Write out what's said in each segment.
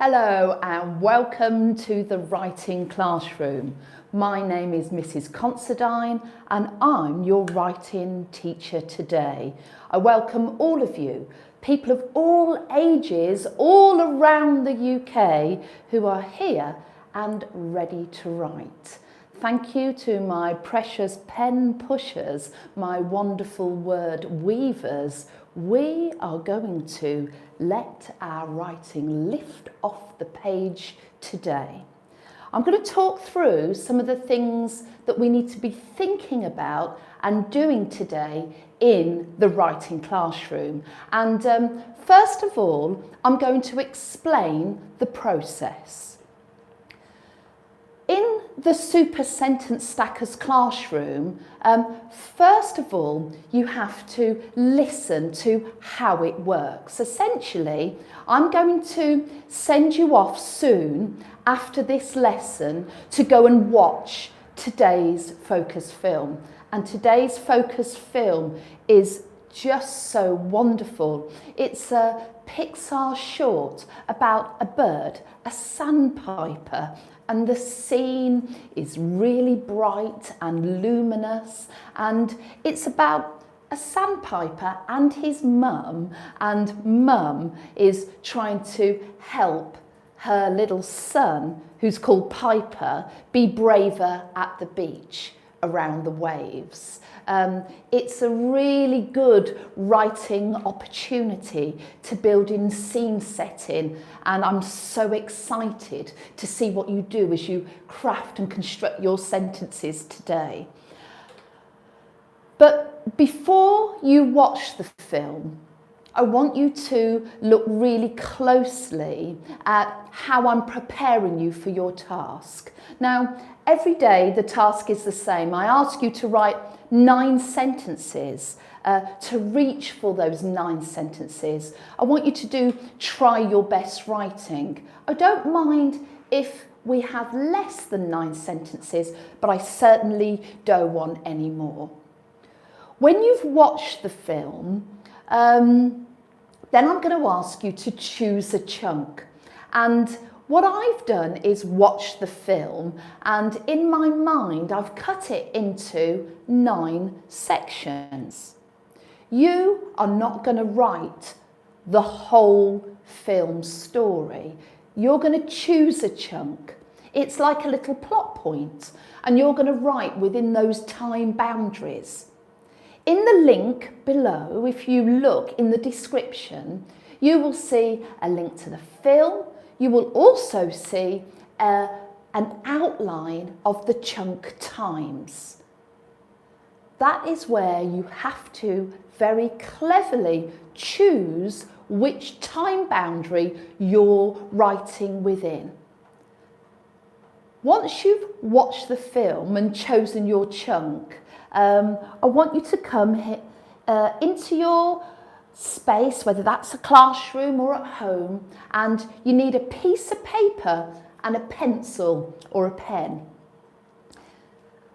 Hello and welcome to the writing classroom. My name is Mrs. Considine and I'm your writing teacher today. I welcome all of you, people of all ages, all around the UK who are here and ready to write. Thank you to my precious pen pushers, my wonderful word weavers. We are going to let our writing lift off the page today. I'm going to talk through some of the things that we need to be thinking about and doing today in the writing classroom. And first of all, I'm going to explain the process. In the Super Sentence Stackers classroom, first of all, you have to listen to how it works. Essentially, I'm going to send you off soon after this lesson to go and watch today's focus film. And today's focus film is just so wonderful. It's a Pixar short about a bird, a sandpiper, and the scene is really bright and luminous, and it's about a sandpiper and his mum, and mum is trying to help her little son, who's called Piper, be braver at the beach around the waves. It's a really good writing opportunity to build in scene setting, and I'm so excited to see what you do as you craft and construct your sentences today. But before you watch the film, I want you to look really closely at how I'm preparing you for your task. Now, every day the task is the same. I ask you to write 9 sentences, to reach for those 9 sentences. I want you to try your best writing. I don't mind if we have less than 9 sentences, but I certainly don't want any more. When you've watched the film, then I'm going to ask you to choose a chunk. And what I've done is watch the film, and in my mind I've cut it into 9 sections. You are not going to write the whole film story. You're going to choose a chunk. It's like a little plot point, and you're going to write within those time boundaries. In the link below, if you look in the description, you will see a link to the film. You will also see an outline of the chunk times. That is where you have to very cleverly choose which time boundary you're writing within. Once you've watched the film and chosen your chunk, I want you to come into your space, whether that's a classroom or at home, and you need a piece of paper and a pencil or a pen.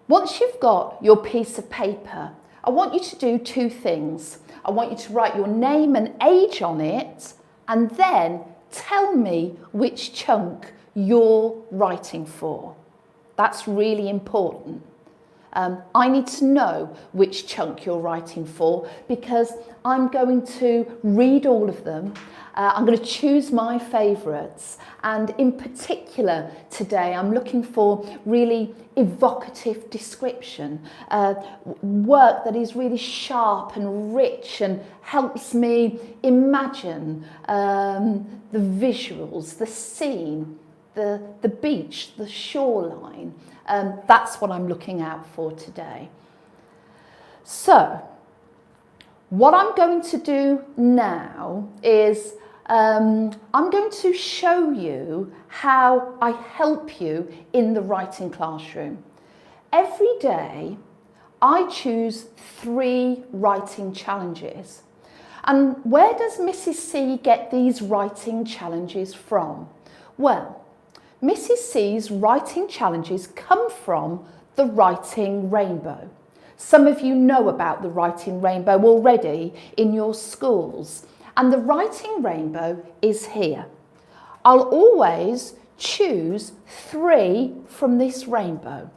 Once you've got your piece of paper, I want you to do 2 things. I want you to write your name and age on it, and then tell me which chunk you're writing for. That's really important. I need to know which chunk you're writing for, because I'm going to read all of them. I'm going to choose my favourites, and in particular today I'm looking for really evocative description, work that is really sharp and rich and helps me imagine the visuals, the scene, the beach, the shoreline. That's what I'm looking out for today. So, what I'm going to do now is I'm going to show you how I help you in the writing classroom. Every day I choose 3 writing challenges. And where does Mrs. C get these writing challenges from? Well, Mrs. C's writing challenges come from the Writing Rainbow. Some of you know about the Writing Rainbow already in your schools, and the Writing Rainbow is here. I'll always choose 3 from this rainbow.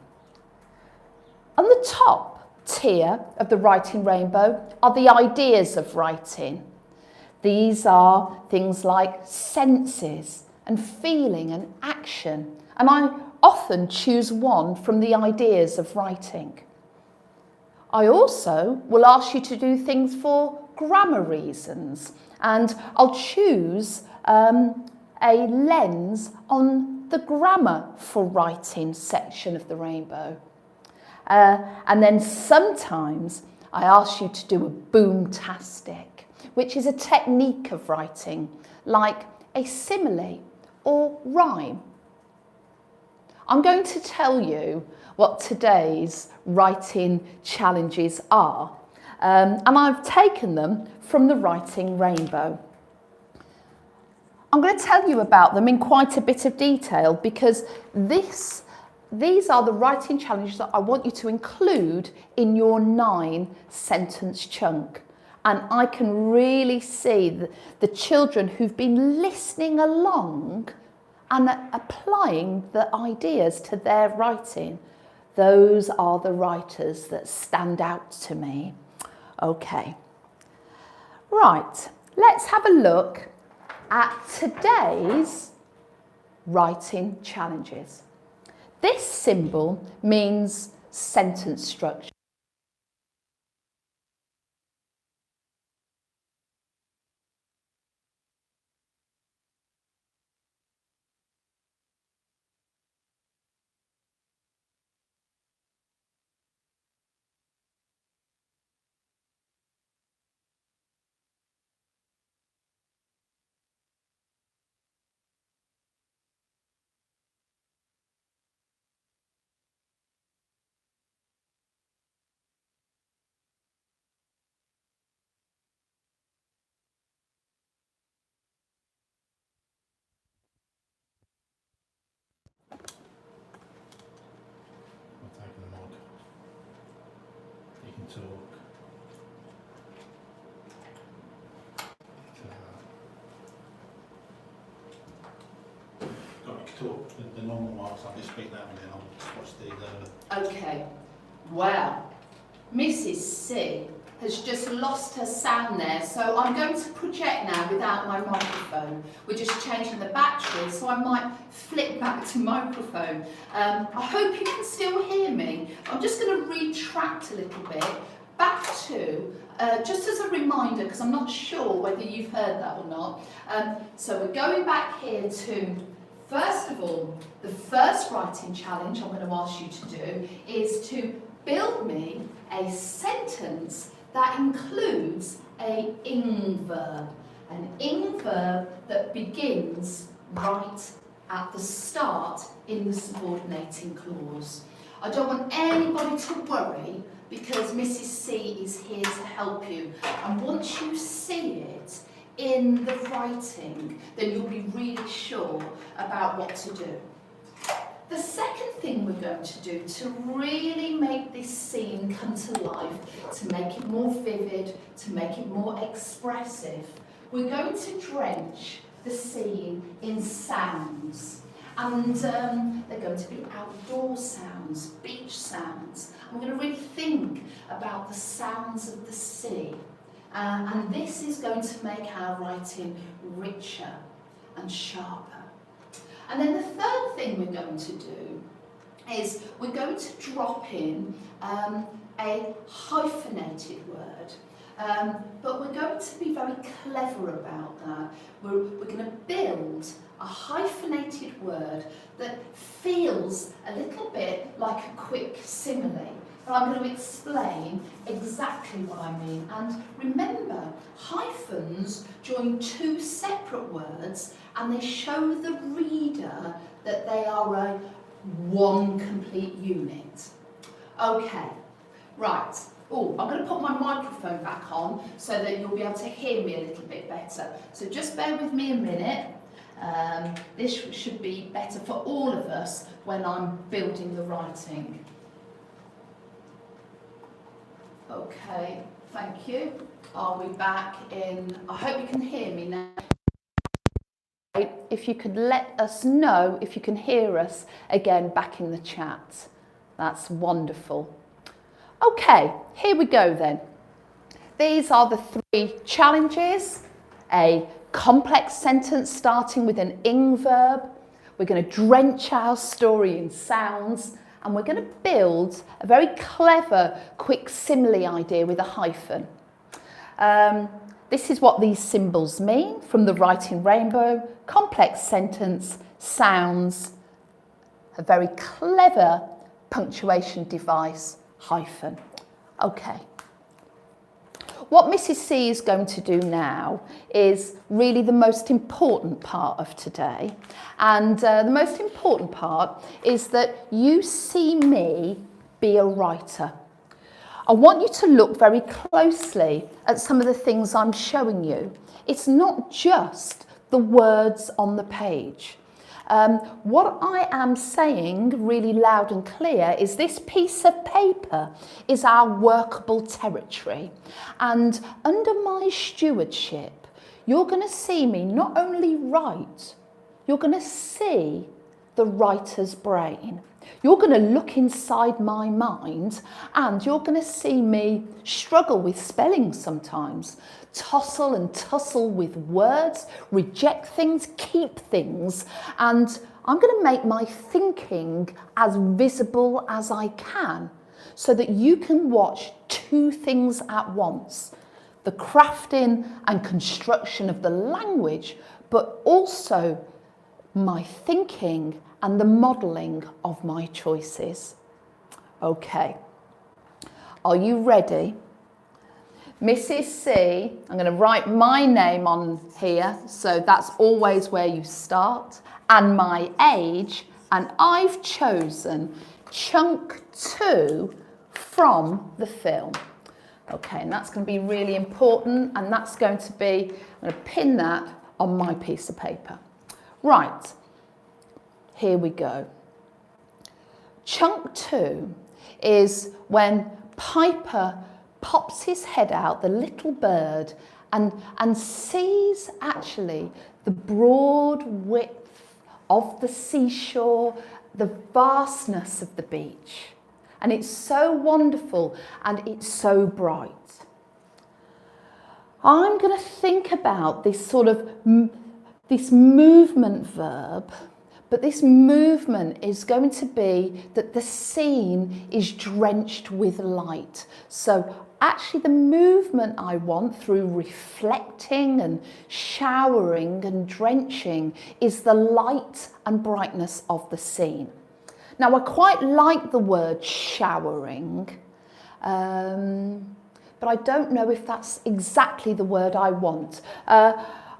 On the top tier of the writing rainbow are the ideas of writing. These are things like senses and feeling and action, and I often choose 1 from the ideas of writing. I also will ask you to do things for grammar reasons, and I'll choose a lens on the grammar for writing section of the rainbow. And then sometimes I ask you to do a boomtastic, which is a technique of writing, like a simile or rhyme. I'm going to tell you what today's writing challenges are, and I've taken them from the writing rainbow. I'm going to tell you about them in quite a bit of detail because these are the writing challenges that I want you to include in your 9-sentence chunk. And I can really see the children who've been listening along and applying the ideas to their writing. Those are the writers that stand out to me. Okay. Right, let's have a look at today's writing challenges. This symbol means sentence structure. Taking the mug. You can talk. Got to talk the normal marks. I'll just speak that and then I'll watch the. Okay, well, Mrs. C has just lost her sound there, so I'm going to project now without my microphone. We're just changing the battery, so I might flip back to microphone. I hope you can still hear me. I'm just going to retract a little bit back to, just as a reminder, because I'm not sure whether you've heard that or not. So we're going back here to, first of all, the first writing challenge I'm going to ask you to do is to build me a sentence that includes a ing verb, an ing verb that begins right at the start in the subordinating clause. I don't want anybody to worry because Mrs. C is here to help you, and once you see it in the writing, then you'll be really sure about what to do. The second thing we're going to do to really make this scene come to life, to make it more vivid, to make it more expressive, we're going to drench the scene in sounds. And they're going to be outdoor sounds, beach sounds. And we're going to really think about the sounds of the sea. And this is going to make our writing richer and sharper. And then the third thing we're going to do is we're going to drop in a hyphenated word. But we're going to be very clever about that. We're going to build a hyphenated word that feels a little bit like a quick simile. And I'm going to explain exactly what I mean. And remember, hyphens join 2 separate words and they show the reader that they are one complete unit. Okay, right. Oh, I'm going to put my microphone back on so that you'll be able to hear me a little bit better. So just bear with me a minute. This should be better for all of us when I'm building the writing. Okay, thank you. Are we back in? I hope you can hear me now. if you could let us know if you can hear us again back in the chat. That's wonderful. Okay, here we go then. These are the 3 challenges. A complex sentence starting with an ing verb. We're going to drench our story in sounds, and we're going to build a very clever quick simile idea with a hyphen. This is what these symbols mean from the writing rainbow. Complex sentence, sounds, a very clever punctuation device, hyphen. Okay. What Mrs. C is going to do now is really the most important part of today. And the most important part is that you see me be a writer. I want you to look very closely at some of the things I'm showing you. It's not just the words on the page. What I am saying really loud and clear is this piece of paper is our workable territory. And under my stewardship, you're going to see me not only write, you're going to see the writer's brain. You're going to look inside my mind and you're going to see me struggle with spelling sometimes, tossle and tussle with words, reject things, keep things, and I'm going to make my thinking as visible as I can so that you can watch 2 things at once: the crafting and construction of the language, but also my thinking and the modelling of my choices. Okay, are you ready? Mrs. C, I'm going to write my name on here, so that's always where you start, and my age, and I've chosen chunk 2 from the film. Okay, and that's going to be really important, and that's going to be, I'm going to pin that on my piece of paper. Right, here we go. Chunk 2 is when Piper pops his head out, the little bird, and sees actually the broad width of the seashore, the vastness of the beach. And it's so wonderful and it's so bright. I'm going to think about this sort of this movement verb, but this movement is going to be that the scene is drenched with light. So actually the movement I want through reflecting and showering and drenching is the light and brightness of the scene. Now I quite like the word showering, but I don't know if that's exactly the word I want.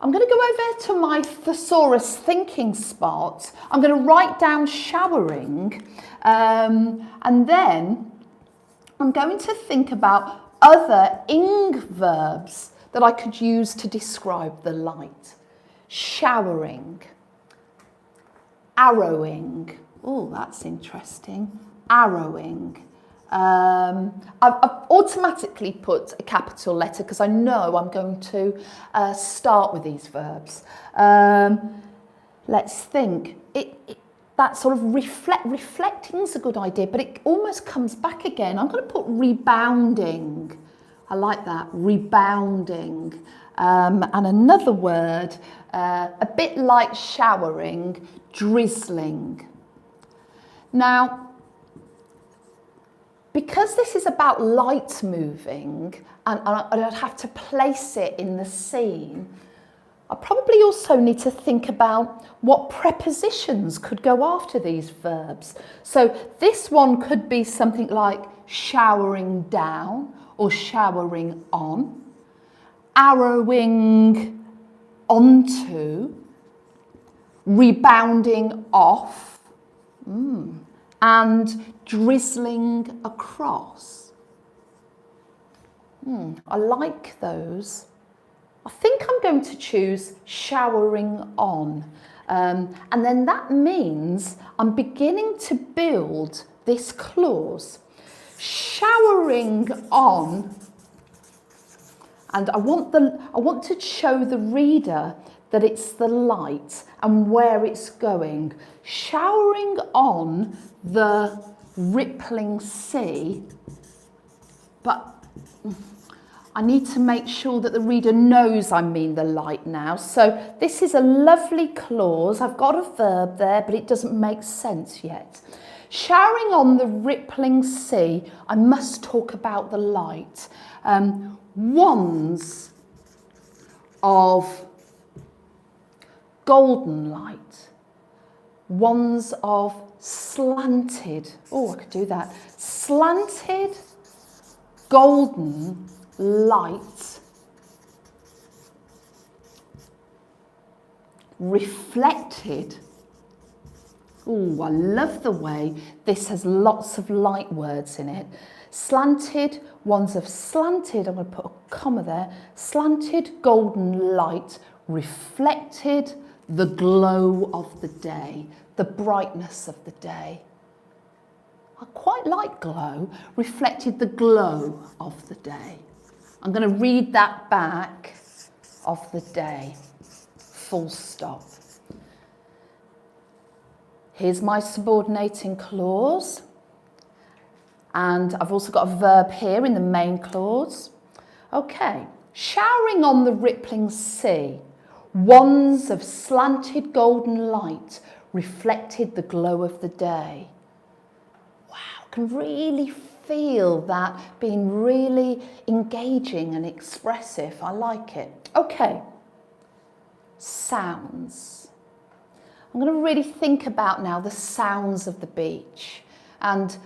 I'm going to go over to my thesaurus thinking spot. I'm going to write down showering, and then I'm going to think about other ing verbs that I could use to describe the light. Showering, arrowing. Oh, that's interesting. Arrowing. I've automatically put a capital letter because I know I'm going to start with these verbs. Let's think. That sort of reflecting is a good idea, but it almost comes back again. I'm going to put rebounding. I like that, rebounding. And another word, a bit like showering, drizzling. Now, because this is about light moving, and I'd have to place it in the scene, I probably also need to think about what prepositions could go after these verbs. So this one could be something like showering down or showering on, arrowing onto, rebounding off, and drizzling across. I like those. I think I'm going to choose showering on. And then that means I'm beginning to build this clause. Showering on, and I want to show the reader that it's the light and where it's going, showering on the rippling sea, but I need to make sure that the reader knows I mean the light now. So this is a lovely clause. I've got a verb there, but it doesn't make sense yet. Showering on the rippling sea, I must talk about the light. Wands of golden light. Wands of slanted, oh, I could do that. Slanted golden light, reflected. Oh, I love the way this has lots of light words in it. Slanted, wands of slanted, I'm going to put a comma there, slanted golden light reflected the glow of the day, the brightness of the day. I quite like glow, reflected the glow of the day. I'm going to read that back, of the day, full stop. Here's my subordinating clause. And I've also got a verb here in the main clause. Okay, showering on the rippling sea, wands of slanted golden light reflected the glow of the day. Wow, I can really feel that being really engaging and expressive. I like it. Okay, sounds. I'm going to really think about now the sounds of the beach. And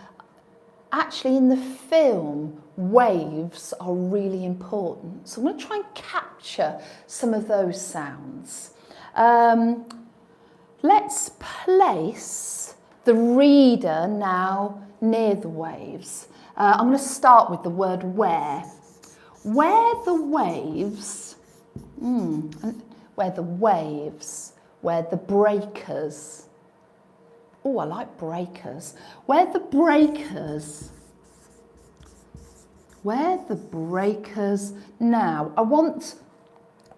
actually in the film, waves are really important. So I'm going to try and capture some of those sounds. Let's place the reader now near the waves. I'm going to start with the word where. Where the waves, where the breakers. Oh, I like breakers. Where the breakers. Now, I want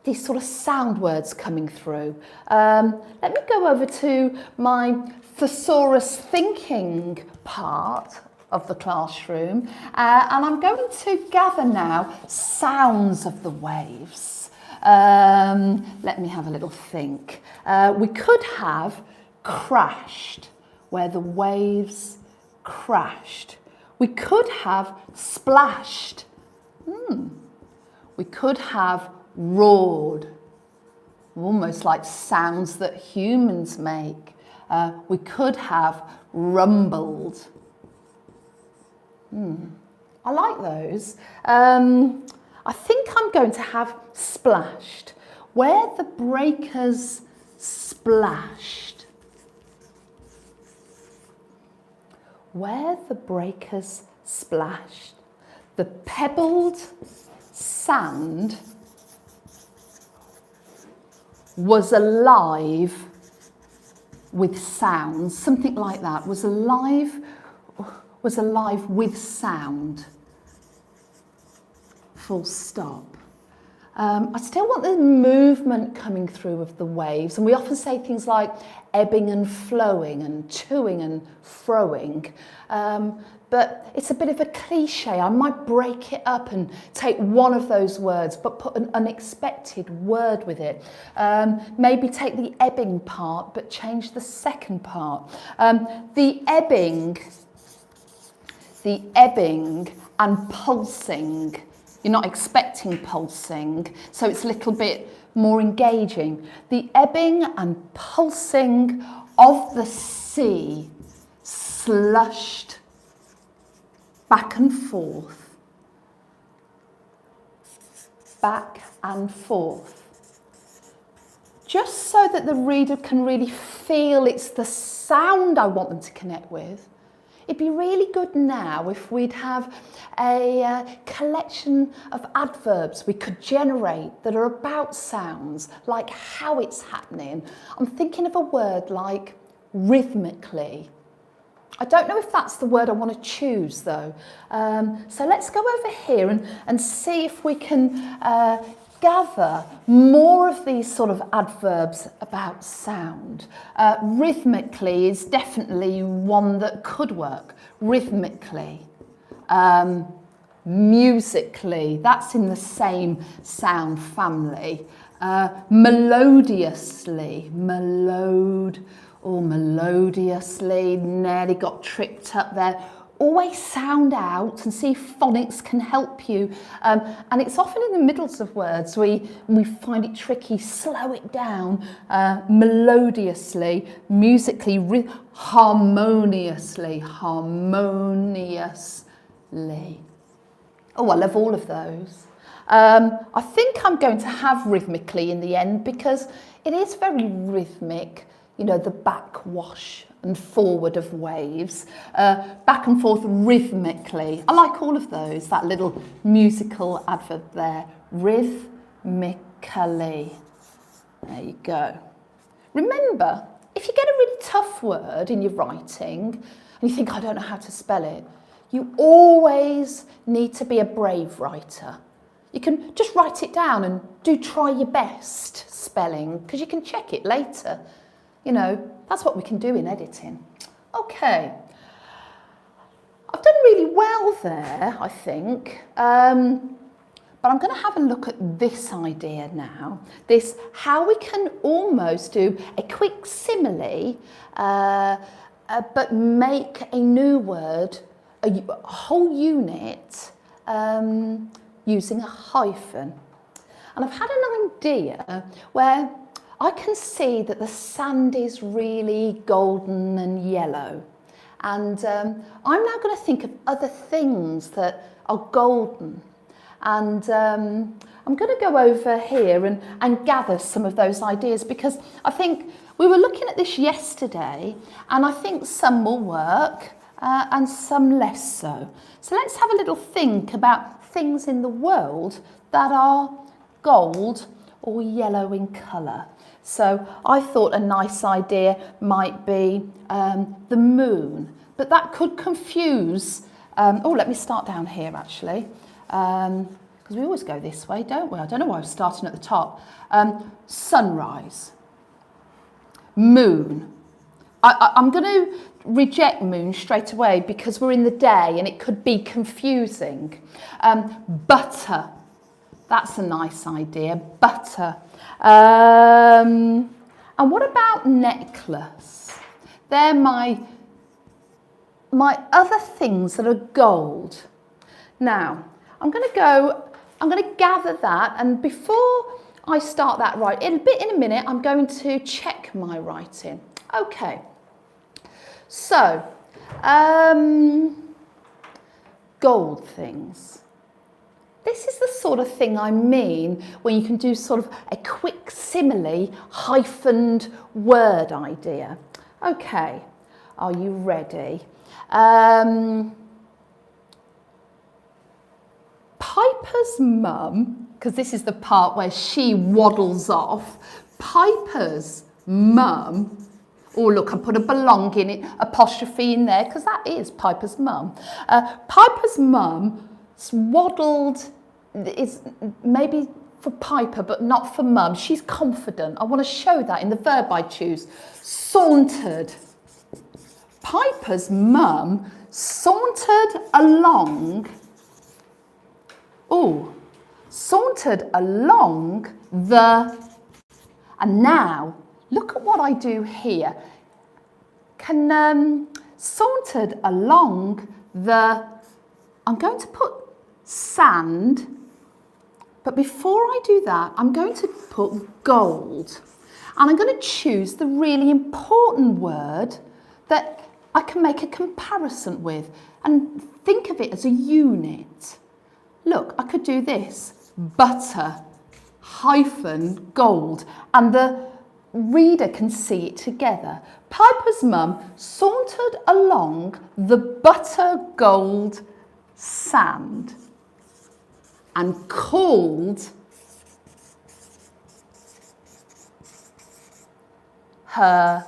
these sort of sound words coming through. Let me go over to my thesaurus thinking part of the classroom, and I'm going to gather now sounds of the waves. Let me have a little think. We could have crashed, where the waves crashed. We could have splashed. We could have roared, almost like sounds that humans make. We could have rumbled. I like those. I think I'm going to have splashed. Where the breakers splashed. Where the breakers splashed. The pebbled sand was alive with sounds, something like that, was alive with sound, full stop. I still want the movement coming through of the waves, and we often say things like ebbing and flowing and toing and froing, but it's a bit of a cliche. I might break it up and take one of those words but put an unexpected word with it. Maybe take the ebbing part but change the second part. The ebbing and pulsing. You're not expecting pulsing, so it's a little bit more engaging. The ebbing and pulsing of the sea slushed back and forth. Back and forth. Just so that the reader can really feel it's the sound I want them to connect with. It'd be really good now if we'd have a collection of adverbs we could generate that are about sounds, like how it's happening. I'm thinking of a word like rhythmically. I don't know if that's the word I want to choose though. So let's go over here and see if we can gather more of these sort of adverbs about sound. Rhythmically is definitely one that could work. Rhythmically. Musically, that's in the same sound family. Melodiously, melodiously, nearly got tripped up there. Always sound out and see if phonics can help you. And it's often in the middles of words we find it tricky. Slow it down. Melodiously, musically, harmoniously. Oh, I love all of those. I think I'm going to have rhythmically in the end because it is very rhythmic, you know, the backwash and forward of waves, back and forth rhythmically. I like all of those, that little musical adverb there, rhythmically. There you go. Remember, if you get a really tough word in your writing and you think, I don't know how to spell it, you always need to be a brave writer. You can just write it down and do try your best spelling because you can check it later. You know, that's what we can do in editing. Okay. I've done really well there, I think. But I'm going to have a look at this idea now. This, how we can almost do a quick simile, but make a new word, a whole unit, using a hyphen. And I've had an idea where I can see that the sand is really golden and yellow. And I'm now going to think of other things that are golden. And I'm going to go over here and gather some of those ideas because I think we were looking at this yesterday and I think some will work and some less so. So let's have a little think about things in the world that are gold or yellow in colour. So I thought a nice idea might be the moon, but that could confuse, let me start down here actually, because we always go this way, don't we? I don't know why I was starting at the top. Sunrise, moon. I'm going to reject moon straight away because we're in the day and it could be confusing. Butter, that's a nice idea, butter. And what about necklace? They're my other things that are gold. Now, I'm going to gather that, and before I start that right, in a minute, I'm going to check my writing. Okay. So, gold things. This is the sort of thing I mean when you can do sort of a quick simile, hyphened word idea. Okay, are you ready? Piper's mum, because this is the part where she waddles off, Piper's mum, oh look, I put a belonging apostrophe in there because that is Piper's mum. Piper's mum waddled, is maybe for Piper but not for mum. She's confident. I want to show that in the verb I choose. Sauntered. Piper's mum sauntered along. Sauntered along the. And now look at what I do here. Sauntered along the. I'm going to put sand, but before I do that, I'm going to put gold. And I'm going to choose the really important word that I can make a comparison with and think of it as a unit. Look, I could do this, butter, hyphen, gold, and the reader can see it together. Piper's mum sauntered along the butter gold sand and called her,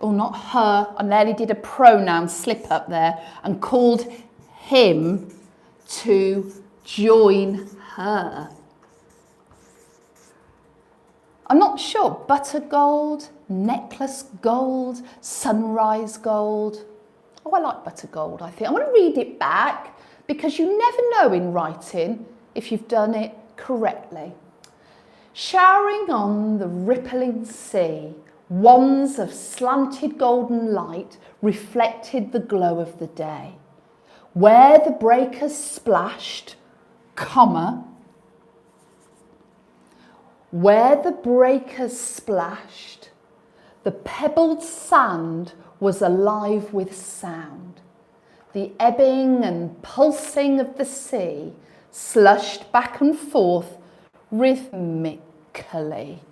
not her, I nearly did a pronoun slip up there, and called him to join her. I'm not sure, butter gold, necklace gold, sunrise gold. Oh, I like butter gold, I think. I'm going to read it back because you never know in writing if you've done it correctly. Showering on the rippling sea, wands of slanted golden light reflected the glow of the day. Where the breakers splashed, comma, where the breakers splashed, the pebbled sand was alive with sound. The ebbing and pulsing of the sea slushed back and forth rhythmically.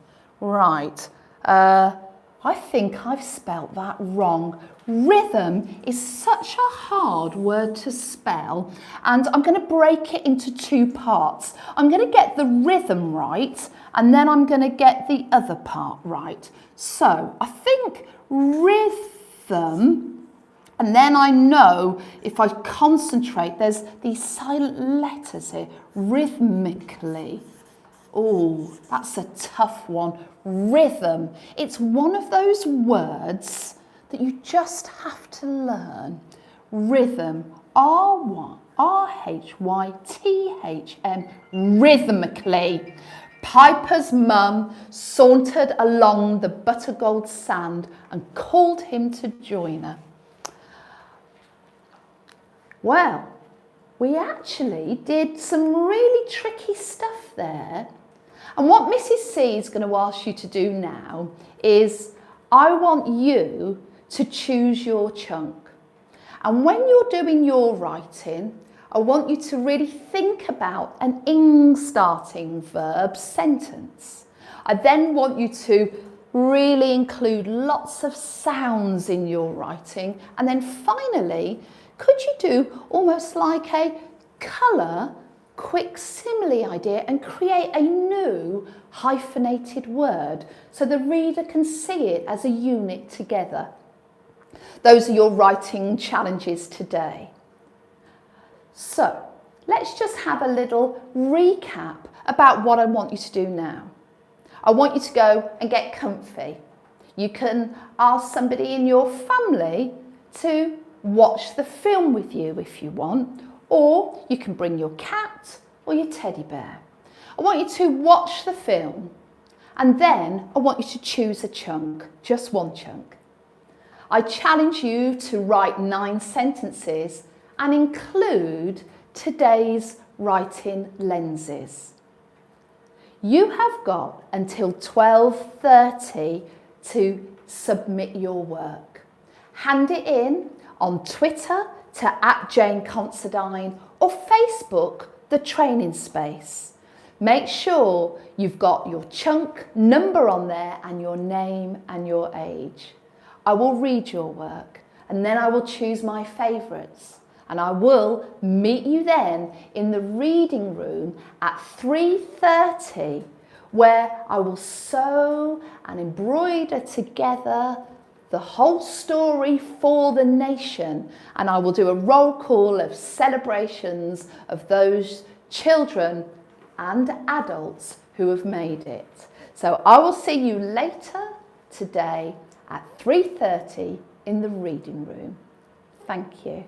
Right, I think I've spelt that wrong. Rhythm is such a hard word to spell, and I'm going to break it into two parts. I'm going to get the rhythm right, and then I'm going to get the other part right. So I think rhythm, and then I know if I concentrate, there's these silent letters here, rhythmically. Oh, that's a tough one. Rhythm. It's one of those words that you just have to learn. Rhythm. R-H-Y-T-H-M. Rhythmically. Piper's mum sauntered along the buttergold sand and called him to join her. Well, we actually did some really tricky stuff there. And what Mrs. C is going to ask you to do now is, I want you to choose your chunk. And when you're doing your writing, I want you to really think about an ing starting verb sentence. I then want you to really include lots of sounds in your writing. And then finally, could you do almost like a colour quick simile idea and create a new hyphenated word so the reader can see it as a unit together? Those are your writing challenges today. So let's just have a little recap about what I want you to do now. I want you to go and get comfy. You can ask somebody in your family to watch the film with you if you want, or you can bring your cat or your teddy bear. I want you to watch the film, and then I want you to choose a chunk, just one chunk. I challenge you to write 9 sentences and include today's writing lenses. You have got until 12:30 to submit your work. Hand it in on Twitter to @JaneConsidine or Facebook, The Training Space. Make sure you've got your chunk number on there and your name and your age. I will read your work and then I will choose my favourites, and I will meet you then in the reading room at 3:30, where I will sew and embroider together the whole story for the nation, and I will do a roll call of celebrations of those children and adults who have made it. So I will see you later today at 3:30 in the reading room. Thank you.